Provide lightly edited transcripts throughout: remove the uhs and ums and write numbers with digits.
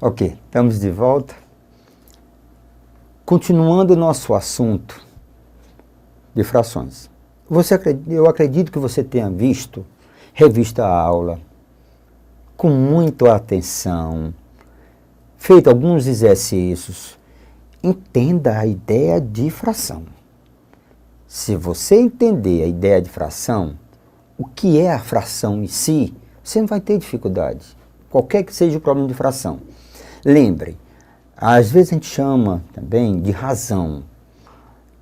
Ok, estamos de volta. Continuando o nosso assunto de frações. Eu acredito que você tenha revisto a aula com muita atenção, feito alguns exercícios. Entenda a ideia de fração. Se você entender a ideia de fração, o que é a fração em si, você não vai ter dificuldade, qualquer que seja o problema de fração. Lembre, às vezes a gente chama também de razão,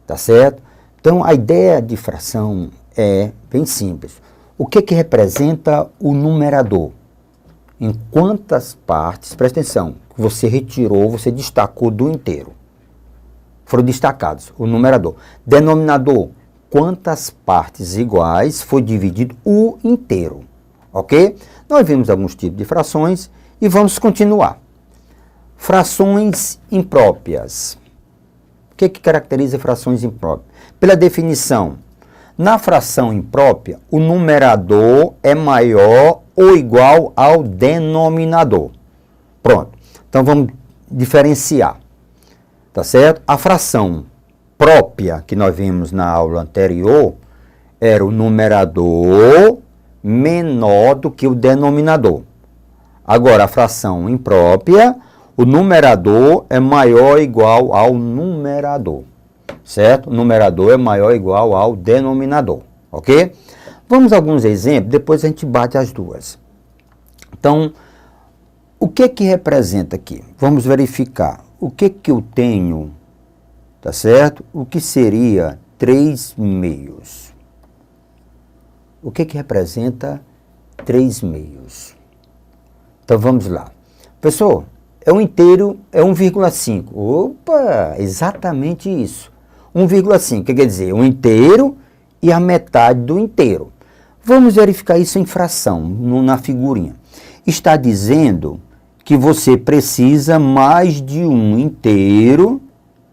tá certo? Então a ideia de fração é bem simples. O que representa o numerador? Em quantas partes, presta atenção, você retirou, você destacou do inteiro. Foram destacados o numerador. Denominador, quantas partes iguais foi dividido o inteiro. Ok? Nós vimos alguns tipos de frações e vamos continuar. Frações impróprias. O que caracteriza frações impróprias? Pela definição, na fração imprópria, o numerador é maior ou igual ao denominador. Pronto. Então vamos diferenciar. Tá certo? A fração própria que nós vimos na aula anterior era o numerador menor do que o denominador. Agora, a fração imprópria, o numerador é maior ou igual ao numerador, certo? O numerador é maior ou igual ao denominador, ok? Vamos a alguns exemplos, depois a gente bate as duas. Então, o que representa aqui? Vamos verificar. O que eu tenho, tá certo? O que seria 3 meios? O que representa 3 meios? Então, vamos lá. Pessoal, é um inteiro, é 1,5. Opa, exatamente isso. 1,5, que quer dizer? Um inteiro e a metade do inteiro. Vamos verificar isso em fração, na figurinha. Está dizendo que você precisa mais de um inteiro,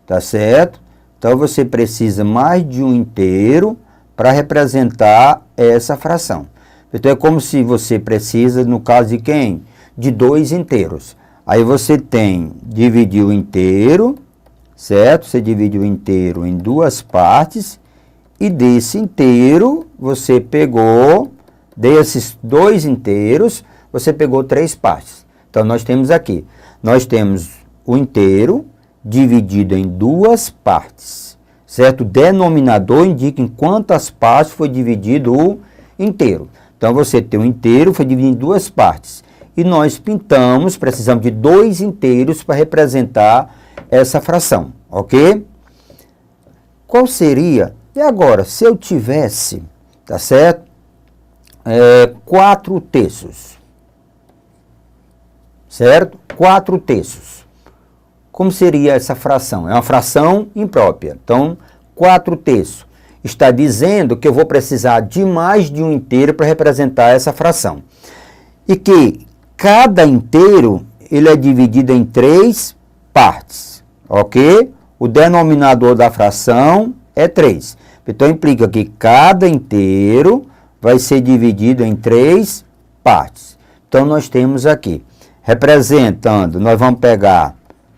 tá certo? Então, você precisa mais de um inteiro para representar essa fração. Então, é como se você precisa, no caso de quem? De 2 inteiros. Aí você tem, dividir o inteiro, certo? Você divide o inteiro em 2 partes, e desse inteiro, você pegou, desses 2 inteiros, você pegou 3 partes. Então, nós temos aqui, nós temos o inteiro dividido em 2 partes, certo? O denominador indica em quantas partes foi dividido o inteiro. Então, você tem o inteiro, foi dividido em 2 partes. E nós pintamos, precisamos de 2 inteiros para representar essa fração, ok? Qual seria? E agora, se eu tivesse, tá certo? 4 terços. Certo? 4 terços. Como seria essa fração? É uma fração imprópria. Então, 4 terços. Está dizendo que eu vou precisar de mais de um inteiro para representar essa fração. E que cada inteiro ele é dividido em 3 partes. Ok? O denominador da fração é 3. Então, implica que cada inteiro vai ser dividido em 3 partes. Então, nós temos aqui. Representando, nós vamos pegar,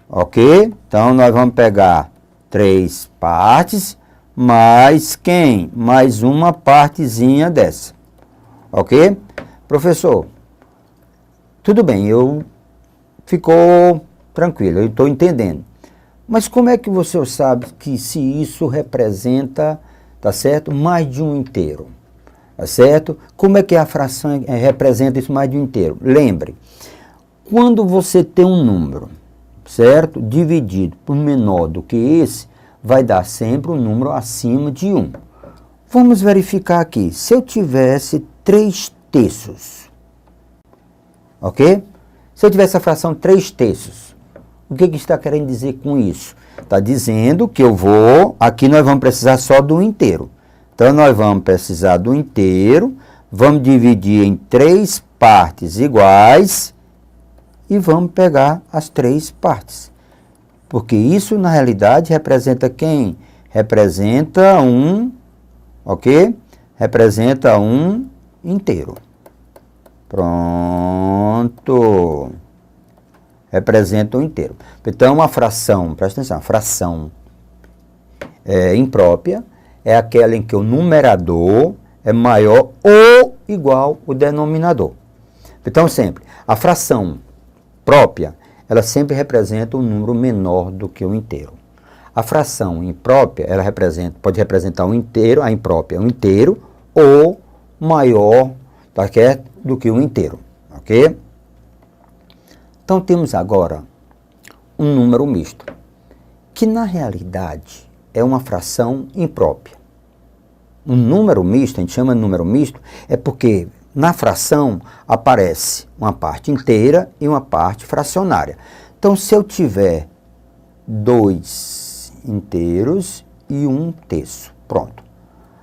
ok? Então, nós vamos pegar 3 partes, mais quem? Mais uma partezinha dessa, ok? Professor, tudo bem, ficou tranquilo, eu estou entendendo. Mas como é que você sabe que se isso representa, tá certo? Mais de um inteiro, tá certo? Como é que a fração representa isso mais de um inteiro? Lembre. Quando você tem um número, certo? Dividido por menor do que esse, vai dar sempre um número acima de 1. Vamos verificar aqui. Se eu tivesse 3 terços, ok? Se eu tivesse a fração 3 terços, o que está querendo dizer com isso? Está dizendo que aqui nós vamos precisar só do inteiro. Então, nós vamos precisar do inteiro, vamos dividir em 3 partes iguais, e vamos pegar as 3 partes. Porque isso, na realidade, representa quem? Representa ok? Representa um inteiro. Pronto. representa um inteiro. Então, uma fração, presta atenção, fração imprópria é aquela em que o numerador é maior ou igual ao denominador. Então, sempre, a fração própria, ela sempre representa um número menor do que o inteiro. A fração imprópria, ela pode representar um inteiro, a imprópria um inteiro, ou maior do que um inteiro, ok? Então, temos agora um número misto, que na realidade é uma fração imprópria. Um número misto, a gente chama de número misto, é porque na fração aparece uma parte inteira e uma parte fracionária. Então, se eu tiver 2 inteiros e 1/3, pronto.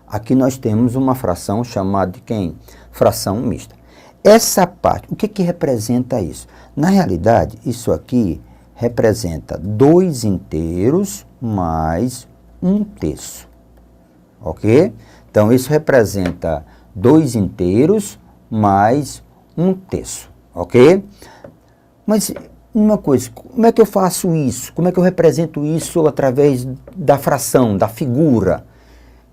Aqui nós temos uma fração chamada de quem? Fração mista. Essa parte, o que representa isso? Na realidade, isso aqui representa 2 inteiros mais 1/3, ok? Então, isso representa 2 inteiros mais 1/3, ok? Mas, uma coisa, como é que eu faço isso? Como é que eu represento isso através da fração, da figura?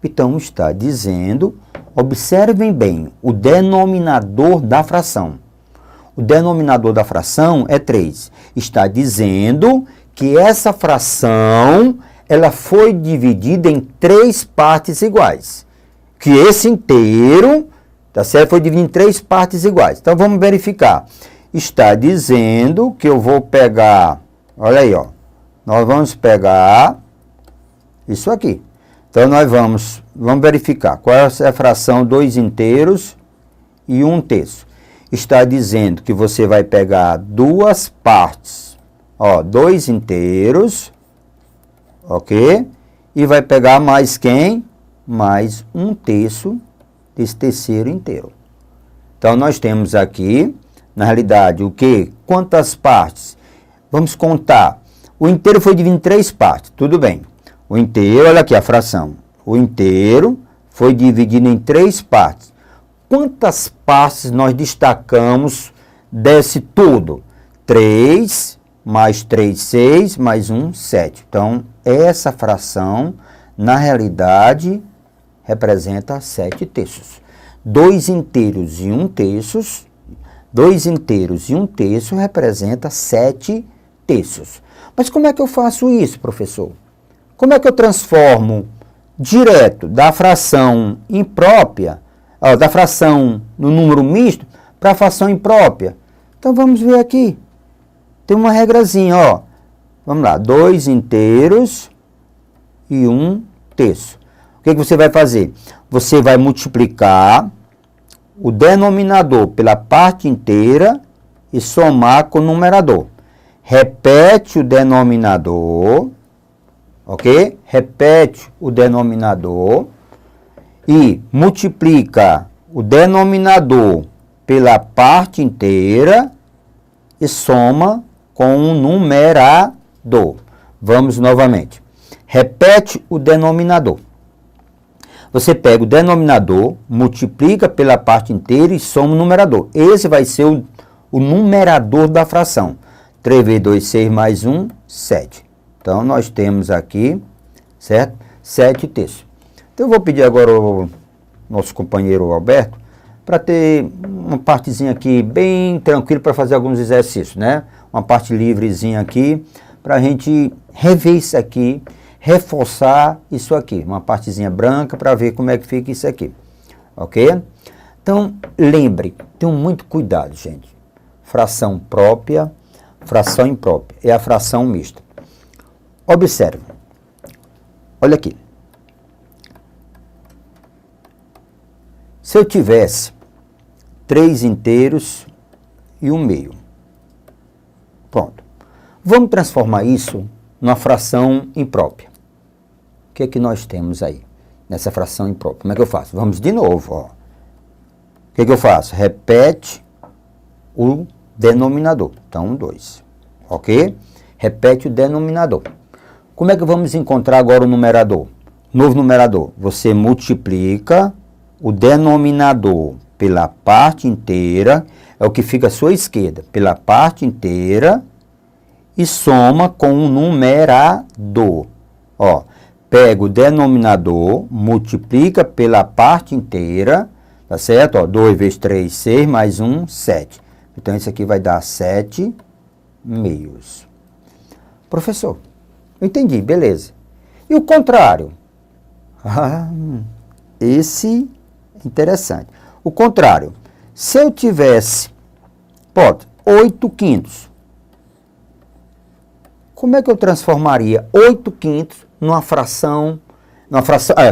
Então, está dizendo, observem bem, o denominador da fração. O denominador da fração é 3. Está dizendo que essa fração, ela foi dividida em 3 partes iguais. Que esse inteiro, tá certo? Foi dividido em 3 partes iguais. Então, vamos verificar. Está dizendo que eu vou pegar, olha aí, ó. Nós vamos pegar isso aqui. Então, nós vamos verificar qual é a fração 2 inteiros e 1/3. Está dizendo que você vai pegar 2 partes, ó, 2 inteiros, ok? E vai pegar mais quem? Mais 1/3 desse terceiro inteiro. Então, nós temos aqui, na realidade, o quê? Quantas partes? Vamos contar. O inteiro foi dividido em 3 partes, tudo bem. O inteiro, olha aqui a fração. O inteiro foi dividido em 3 partes. Quantas partes nós destacamos desse tudo? 3, mais 3, 6, mais 1, 7. Então, essa fração, na realidade, representa 7/3. 2 inteiros e 1/3, 2 inteiros e 1/3 representa 7/3. Mas como é que eu faço isso, professor? Como é que eu transformo direto da fração imprópria, da fração no número misto, para a fração imprópria? Então, vamos ver aqui. Tem uma regrazinha, ó. Vamos lá, 2 inteiros e 1/3. O que você vai fazer? Você vai multiplicar o denominador pela parte inteira e somar com o numerador. Repete o denominador, ok? Repete o denominador e multiplica o denominador pela parte inteira e soma com o numerador. Vamos novamente. Repete o denominador. Você pega o denominador, multiplica pela parte inteira e soma o numerador. Esse vai ser o numerador da fração. 3 vezes 2, 6 mais 1, 7. Então, nós temos aqui, certo? 7/3. Então, eu vou pedir agora ao nosso companheiro Alberto para ter uma partezinha aqui bem tranquila para fazer alguns exercícios, né? Uma parte livrezinha aqui para a gente rever isso aqui, reforçar isso aqui. Uma partezinha branca para ver como é que fica isso aqui, ok? Então, lembre, tenham muito cuidado, gente. Fração própria, fração imprópria, é a fração mista. Observe, olha aqui. Se eu tivesse 3 inteiros e 1/2, pronto. Vamos transformar isso numa fração imprópria. O que é que nós temos aí, nessa fração imprópria? Como é que eu faço? Vamos de novo, ó. O que é que eu faço? Repete o denominador. Então, 2. Ok? Repete o denominador. Como é que vamos encontrar agora o numerador? Novo numerador. Você multiplica o denominador pela parte inteira, é o que fica à sua esquerda, pela parte inteira, e soma com o numerador. Ó, pega o denominador, multiplica pela parte inteira, tá certo? Ó, 2 vezes 3, 6, mais 1, 7. Então, isso aqui vai dar 7 meios. Professor, eu entendi, beleza. E o contrário? Ah, esse é interessante. O contrário, se eu tivesse, pode, 8 quintos, como é que eu transformaria 8 quintos numa fração,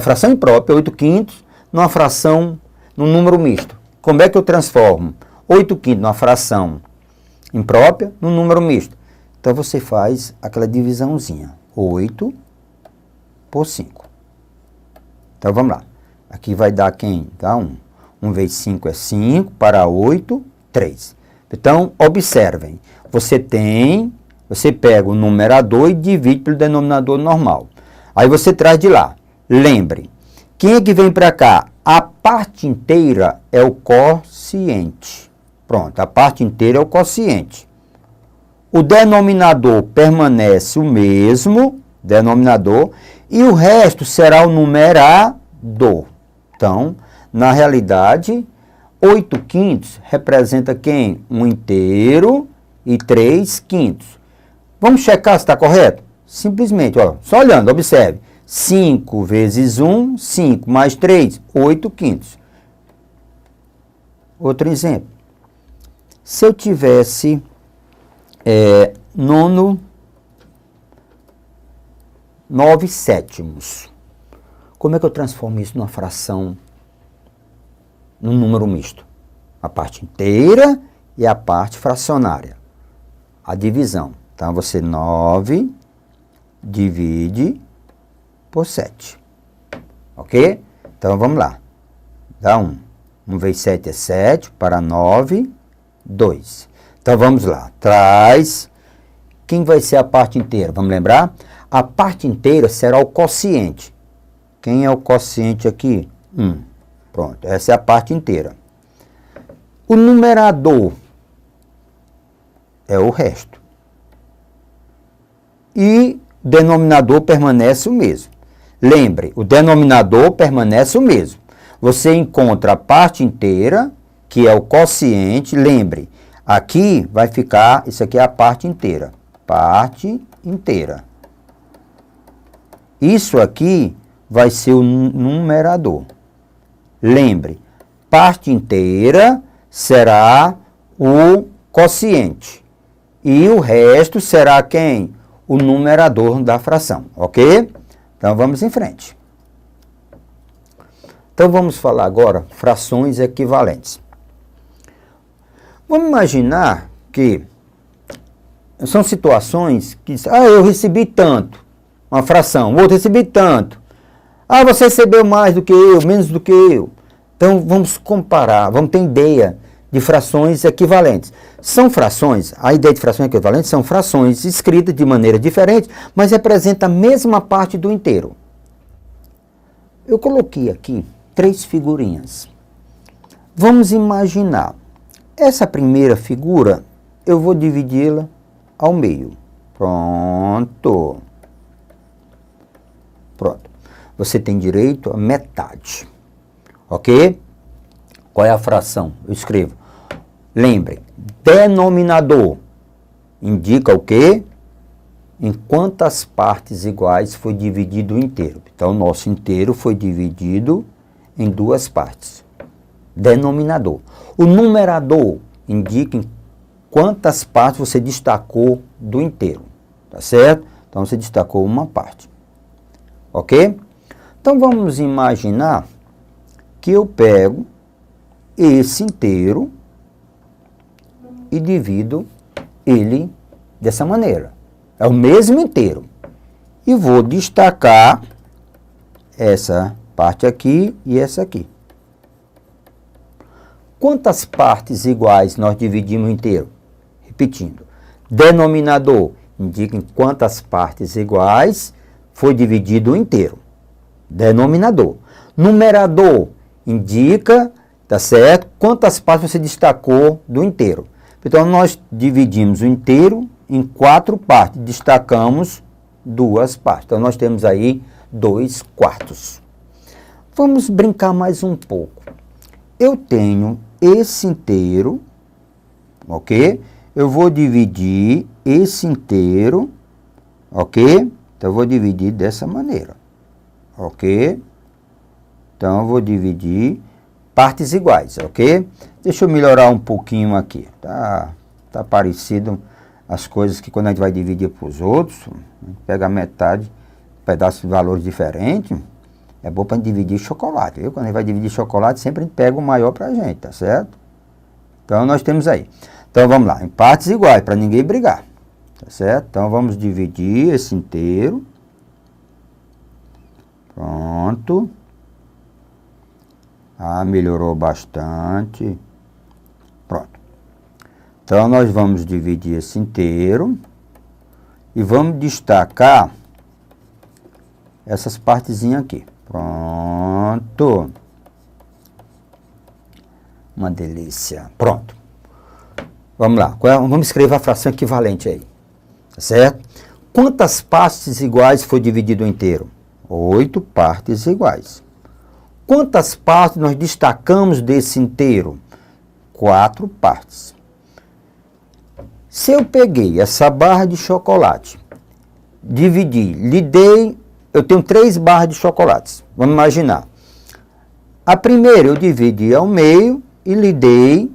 fração imprópria, 8 quintos, numa fração, num número misto? Como é que eu transformo 8 quintos numa fração imprópria num número misto? Então, você faz aquela divisãozinha, 8 por 5. Então, vamos lá. Aqui vai dar quem? Dá 1. 1 vezes 5 é 5, para 8, 3. Então, observem, você pega o numerador e divide pelo denominador normal. Aí você traz de lá. Lembre, quem é que vem para cá? A parte inteira é o quociente. Pronto, a parte inteira é o quociente. O denominador permanece o mesmo, denominador, e o resto será o numerador. Então, na realidade, 8 quintos representa quem? 1 inteiro e 3 quintos. Vamos checar se está correto? Simplesmente, ó, só olhando, observe. 5 vezes 1, 5, mais 3, 8 quintos. Outro exemplo. Se eu tivesse 9 sétimos, como é que eu transformo isso numa fração, num número misto? A parte inteira e a parte fracionária. A divisão. Então, você 9 divide por 7. Ok? Então, vamos lá. Dá 1. 1 vezes 7 é 7, para 9, 2. Então, vamos lá. Traz. Quem vai ser a parte inteira? Vamos lembrar? A parte inteira será o quociente. Quem é o quociente aqui? 1. Pronto, essa é a parte inteira. O numerador é o resto. E o denominador permanece o mesmo. Lembre, o denominador permanece o mesmo. Você encontra a parte inteira, que é o quociente. Lembre, aqui vai ficar, isso aqui é a parte inteira. Parte inteira. Isso aqui vai ser o numerador. Lembre, parte inteira será o quociente. E o resto será quem? O numerador da fração, ok? Então, vamos em frente. Então, vamos falar agora frações equivalentes. Vamos imaginar que são situações que, eu recebi tanto, uma fração, o outro recebi tanto. Você recebeu mais do que eu, menos do que eu. Então, vamos comparar, vamos ter ideia de frações equivalentes. São frações, a ideia de frações equivalentes são frações escritas de maneira diferente, mas representam a mesma parte do inteiro. Eu coloquei aqui 3 figurinhas. Vamos imaginar, essa primeira figura, eu vou dividi-la ao meio. Pronto. Pronto. Você tem direito a metade. Ok? Qual é a fração? Eu escrevo. Lembre, denominador indica o quê? Em quantas partes iguais foi dividido o inteiro. Então, o nosso inteiro foi dividido em 2 partes. Denominador. O numerador indica em quantas partes você destacou do inteiro. Tá certo? Então, você destacou uma parte. Ok? Então, vamos imaginar que eu pego esse inteiro e divido ele dessa maneira. É o mesmo inteiro. E vou destacar essa parte aqui e essa aqui. Quantas partes iguais nós dividimos o inteiro? Repetindo. Denominador indica em quantas partes iguais foi dividido o inteiro. Denominador. Numerador indica, tá certo? Quantas partes você destacou do inteiro. Então, nós dividimos o inteiro em 4 partes, destacamos 2 partes. Então, nós temos aí 2/4. Vamos brincar mais um pouco. Eu tenho esse inteiro, ok? Eu vou dividir esse inteiro, ok? Então, eu vou dividir dessa maneira, ok? Então, eu vou dividir partes iguais, ok? Deixa eu melhorar um pouquinho aqui, tá parecido as coisas que quando a gente vai dividir para os outros, a gente pega a metade, pedaços de valores diferentes, é bom para dividir chocolate, viu? Quando a gente vai dividir chocolate, sempre a gente pega o maior para a gente, tá certo? Então, nós temos aí. Então, vamos lá, em partes iguais, para ninguém brigar, tá certo? Então, vamos dividir esse inteiro. Pronto. Ah, melhorou bastante. Pronto. Então, nós vamos dividir esse inteiro e vamos destacar essas partezinhas aqui. Pronto. Uma delícia. Pronto. Vamos lá. Vamos escrever a fração equivalente aí. Tá certo? Quantas partes iguais foi dividido o inteiro? 8 partes iguais. Quantas partes nós destacamos desse inteiro? 4 partes. Se eu peguei essa barra de chocolate, dividi, eu tenho 3 barras de chocolates. Vamos imaginar. A primeira eu dividi ao meio e lhe dei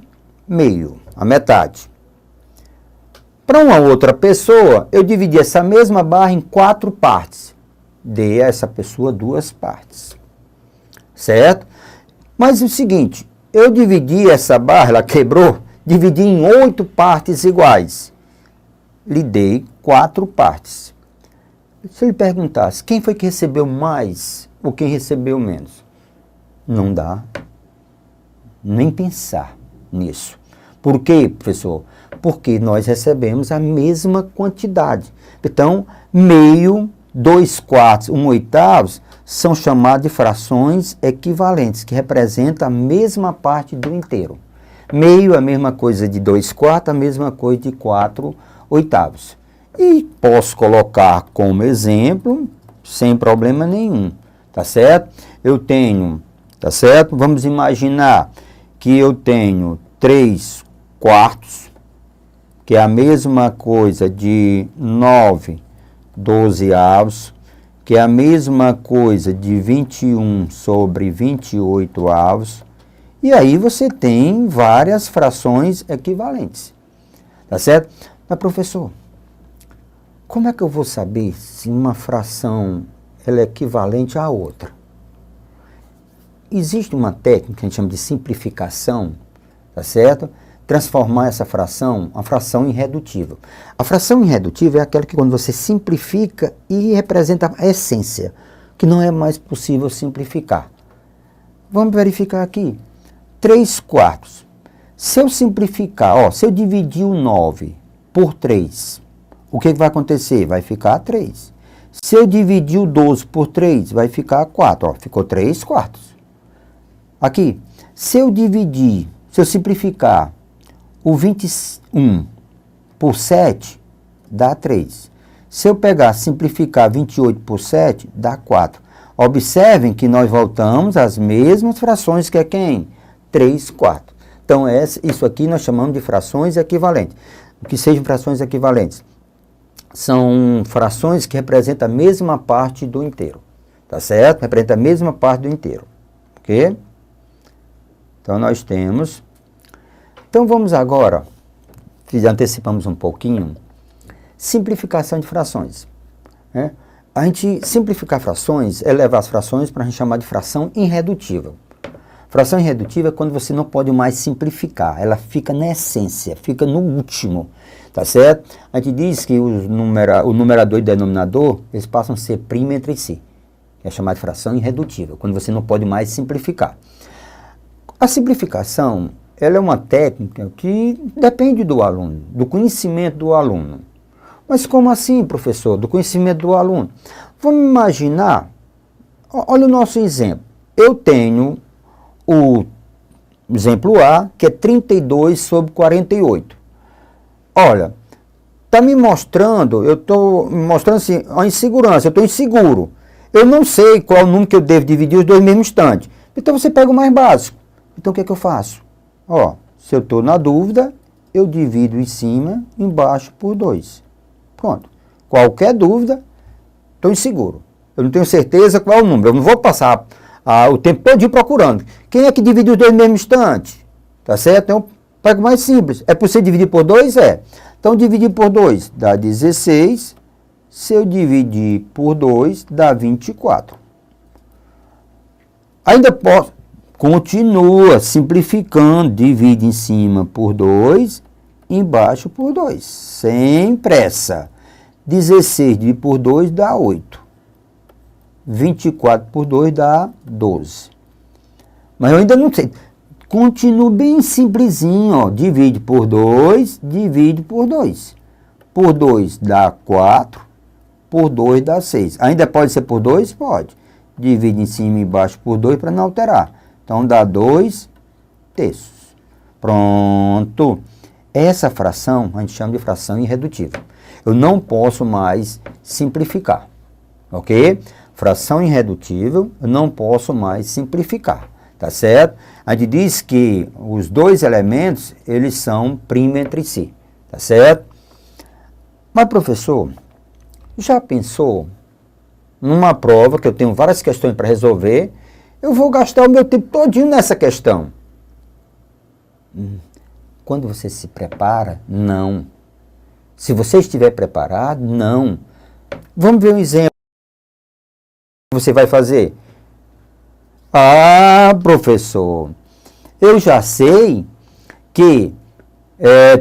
meio, a metade. Para uma outra pessoa, eu dividi essa mesma barra em 4 partes. Dei a essa pessoa 2 partes. Certo? Mas é o seguinte, eu dividi essa barra, ela quebrou, dividi em 8 partes iguais. Lhe dei 4 partes. Se ele perguntasse, quem foi que recebeu mais ou quem recebeu menos? Não dá nem pensar nisso. Por quê, professor? Porque nós recebemos a mesma quantidade. Então, meio, 2/4, 1/8 são chamados de frações equivalentes, que representam a mesma parte do inteiro. Meio é a mesma coisa de 2/4, a mesma coisa de 4/8. E posso colocar como exemplo, sem problema nenhum, tá certo? Eu tenho, tá certo? Vamos imaginar que eu tenho 3/4, que é a mesma coisa de 9/12, que é a mesma coisa de 21/28. E aí você tem várias frações equivalentes, tá certo? Mas, professor, como é que eu vou saber se uma fração ela é equivalente à outra? Existe uma técnica que a gente chama de simplificação, tá certo? Transformar essa fração, uma fração irredutível. A fração irredutível é aquela que quando você simplifica e representa a essência, que não é mais possível simplificar. Vamos verificar aqui. 3/4. Se eu simplificar, se eu dividir o 9 por 3, o que vai acontecer? Vai ficar 3. Se eu dividir o 12 por 3, vai ficar 4. Ficou 3/4. Aqui, se eu simplificar o 21 por 7, dá 3. Se eu simplificar 28 por 7, dá 4. Observem que nós voltamos às mesmas frações que é quem? 3/4. Então, isso aqui nós chamamos de frações equivalentes. O que sejam frações equivalentes? São frações que representam a mesma parte do inteiro. Tá certo? Representa a mesma parte do inteiro. Ok? Então, nós temos... Então, vamos agora, antecipamos um pouquinho, simplificação de frações. Né? A gente simplificar frações é levar as frações para a gente chamar de fração irredutível. Fração irredutível é quando você não pode mais simplificar, ela fica na essência, fica no último, tá certo? A gente diz que o numerador e o denominador, eles passam a ser prima entre si. É chamado de fração irredutível, quando você não pode mais simplificar. A simplificação, ela é uma técnica que depende do aluno, do conhecimento do aluno. Mas como assim, professor? Do conhecimento do aluno? Vamos imaginar, olha o nosso exemplo. Eu tenho o exemplo A, que é 32/48. Olha, está me mostrando, eu estou mostrando assim, a insegurança, eu estou inseguro. Eu não sei qual é o número que eu devo dividir os dois no mesmo instante. Então você pega o mais básico. Então o que é que eu faço? Ó, se eu estou na dúvida, eu divido em cima, embaixo por 2. Pronto. Qualquer dúvida, estou inseguro. Eu não tenho certeza qual é o número. Eu não vou passar o tempo todo procurando. Quem é que divide os dois no mesmo instante? Tá certo? Então, pego mais simples. É possível dividir por 2? É. Então, dividir por 2 dá 16. Se eu dividir por 2, dá 24. Ainda posso... Continua simplificando. Divide em cima por 2, embaixo por 2. Sem pressa. 16 dividido por 2 dá 8. 24 por 2 dá 12. Mas eu ainda não sei. Continuo bem simplesinho, ó. Divide por 2, divide por 2. Por 2 dá 4, por 2 dá 6. Ainda pode ser por 2? Pode. Divide em cima e embaixo por 2 para não alterar. Então dá 2 terços. Pronto. Essa fração a gente chama de fração irredutível. Eu não posso mais simplificar. Ok? Fração irredutível, eu não posso mais simplificar. Tá certo? A gente diz que os dois elementos, eles são primos entre si. Tá certo? Mas, professor, já pensou numa prova que eu tenho várias questões para resolver, eu vou gastar o meu tempo todinho nessa questão? Quando você se prepara, não. Se você estiver preparado, não. Vamos ver um exemplo que você vai fazer. Ah, professor, eu já sei que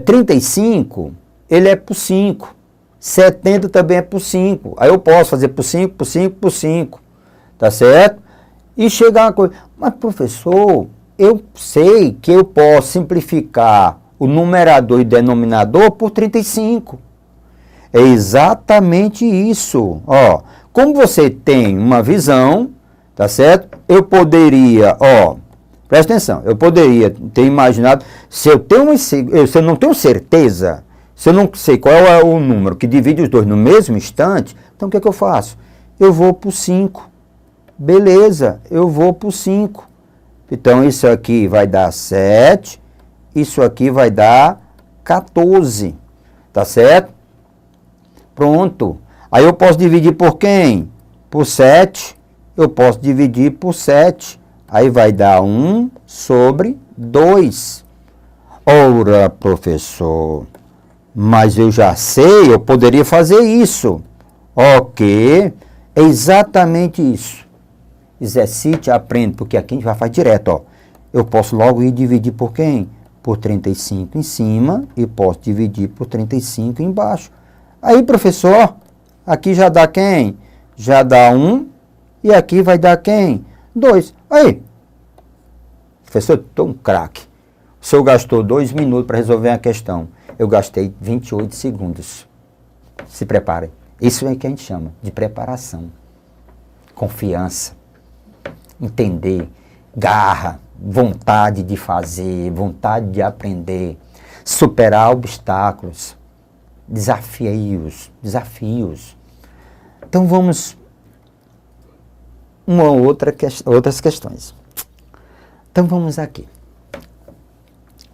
35, ele é por 5. 70 também é por 5. Aí eu posso fazer por 5, por 5, por 5. Tá certo? E chegar uma coisa. Mas, professor, eu sei que eu posso simplificar o numerador e denominador por 35. É exatamente isso. Ó, como você tem uma visão, tá certo? Eu poderia, ó, presta atenção, eu poderia ter imaginado, se eu não tenho certeza, se eu não sei qual é o número que divide os dois no mesmo instante, então o que é que eu faço? Eu vou por 5. Beleza, eu vou por 5. Então isso aqui vai dar 7, isso aqui vai dar 14. Tá certo? Pronto. Aí eu posso dividir por quem? Por 7. Eu posso dividir por 7. Aí vai dar 1 sobre 2. Ora, professor, mas eu já sei, eu poderia fazer isso. Ok, é exatamente isso. Exercite, aprende, porque aqui a gente vai fazer direto, ó. Eu posso logo ir dividir por quem? Por 35 em cima e posso dividir por 35 embaixo. Aí, professor, aqui já dá quem? Já dá 1 e aqui vai dar quem? 2. Aí, professor, eu estou um craque. O senhor gastou 2 minutos para resolver a questão. Eu gastei 28 segundos. Se prepare. Isso é que a gente chama de preparação. Confiança. Entender. Garra. Vontade de fazer. Vontade de aprender. Superar obstáculos. Desafios. Então vamos outras questões. Então vamos aqui.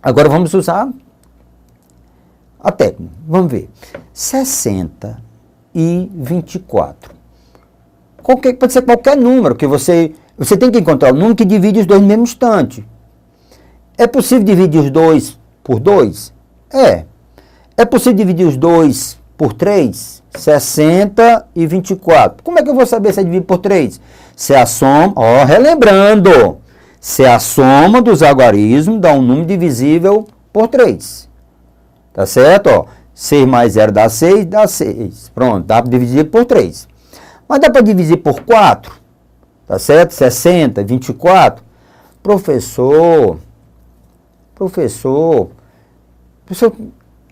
Agora vamos usar a técnica. Vamos ver. 60 e 24. Pode ser qualquer número que você tem que encontrar o número que divide os dois no mesmo instante. É possível dividir os dois por 2? É. É possível dividir os dois por 3? 60 e 24. Como é que eu vou saber se é dividido por 3? Se é a soma, ó, relembrando, se é a soma dos algarismos dá um número divisível por 3. Tá certo? Ó, 6 mais 0 dá 6, dá 6. Pronto, dá para dividir por 3. Mas dá para dividir por 4? Tá certo? 60, 24. Professor,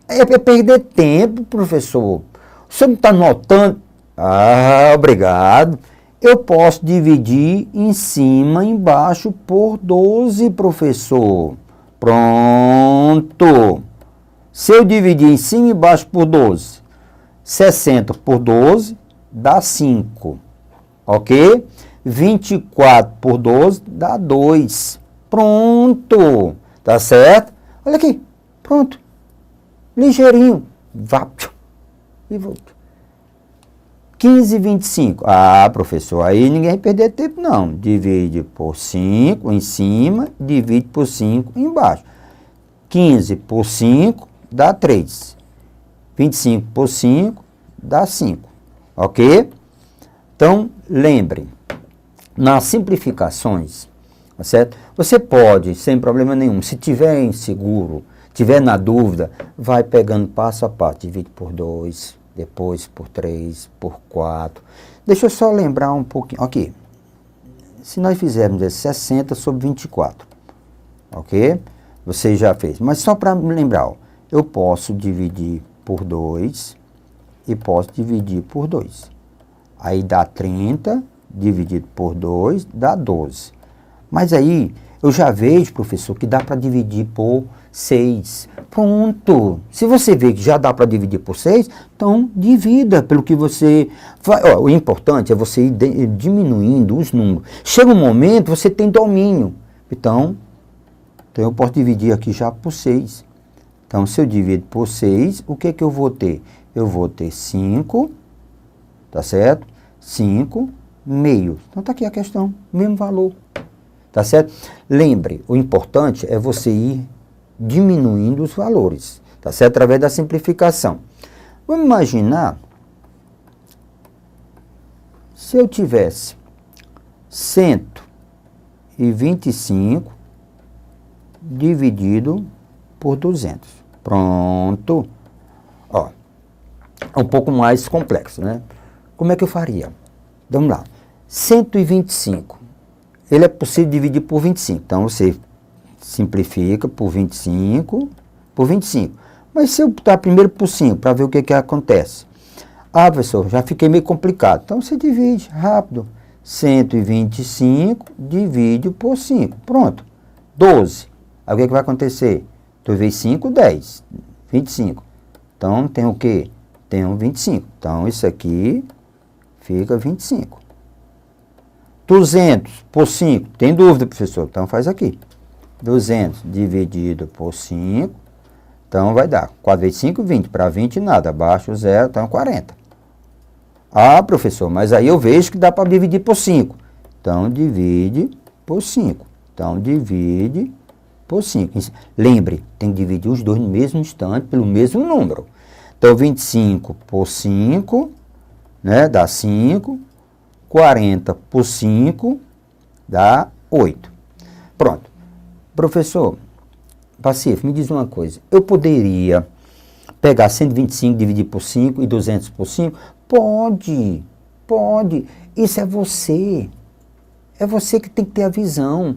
é perder tempo, professor. O senhor não está notando? Ah, obrigado. Eu posso dividir em cima e embaixo por 12, professor. Pronto. Se eu dividir em cima e embaixo por 12, 60 por 12 dá 5, ok? 24 por 12 dá 2. Pronto, tá certo? Olha aqui, pronto. Ligeirinho. Vá, e volta. 15 e 25. Ah, professor, aí ninguém vai perder tempo, não. Divide por 5 em cima, divide por 5 embaixo. 15 por 5 dá 3. 25 por 5 dá 5. Ok? Então, lembre, nas simplificações, tá certo? Você pode, sem problema nenhum, se tiver inseguro, tiver na dúvida, vai pegando passo a passo. Divide por 2, depois por 3, por 4. Deixa eu só lembrar um pouquinho. Aqui, se nós fizermos esse 60 sobre 24, ok? Você já fez. Mas só para me lembrar, ó, eu posso dividir por 2 e posso dividir por 2. Aí dá 30, dividido por 2, dá 12. Mas aí, eu já vejo, professor, que dá para dividir por 6. Pronto. Se você vê que já dá para dividir por 6, então divida pelo que você... Vai. Ó, o importante é você ir diminuindo os números. Chega um momento, você tem domínio. Então eu posso dividir aqui já por 6. Então, se eu divido por 6, o que que eu vou ter? Eu vou ter 5, tá certo? 5 meios. Então, está aqui a questão, mesmo valor. Tá certo? Lembre, o importante é você ir diminuindo os valores, tá certo? Através da simplificação. Vamos imaginar, se eu tivesse 125 dividido por 200. Pronto. Ó, é um pouco mais complexo, né? Como é que eu faria? Vamos lá. 125. Ele é possível dividir por 25. Então, você simplifica por 25, por 25. Mas se eu botar primeiro por 5, para ver o que acontece. Ah, professor, já fiquei meio complicado. Então, você divide rápido. 125 divide por 5. Pronto. 12. Aí, o que vai acontecer? 2 vezes 5, 10. 25. Então, tem o quê? Tem um 25. Então, isso aqui fica 25. 200 por 5, tem dúvida, professor? Então faz aqui. 200 dividido por 5, então vai dar 4 vezes 5, 20. Para 20 nada, abaixo o zero, então 40. Ah, professor, mas aí eu vejo que dá para dividir por 5. Então divide por 5. Então divide por 5. Lembre, tem que dividir os dois no mesmo instante, pelo mesmo número. Então 25 por 5, né, dá 5. 40 por 5 dá 8. Pronto. Professor, Pacífico, me diz uma coisa. Eu poderia pegar 125 dividir por 5 e 200 por 5? Pode, pode. Isso é você. É você que tem que ter a visão.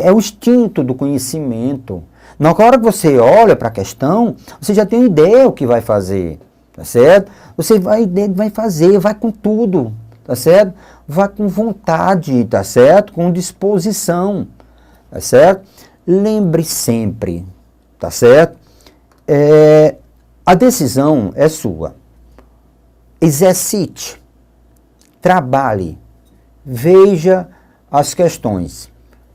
É o instinto do conhecimento. Na hora que você olha para a questão, você já tem uma ideia do que vai fazer. Tá certo? Você vai fazer, vai com tudo, tá certo? Vai com vontade, tá certo? Com disposição, tá certo? Lembre sempre, tá certo? A decisão é sua. Exercite, trabalhe, veja as questões.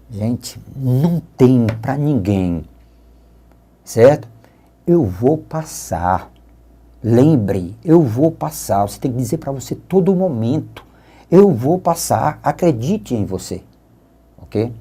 Gente, não tem para ninguém, certo? Eu vou passar. Lembre, eu vou passar. Você tem que dizer para você todo momento. Eu vou passar. Acredite em você. Ok?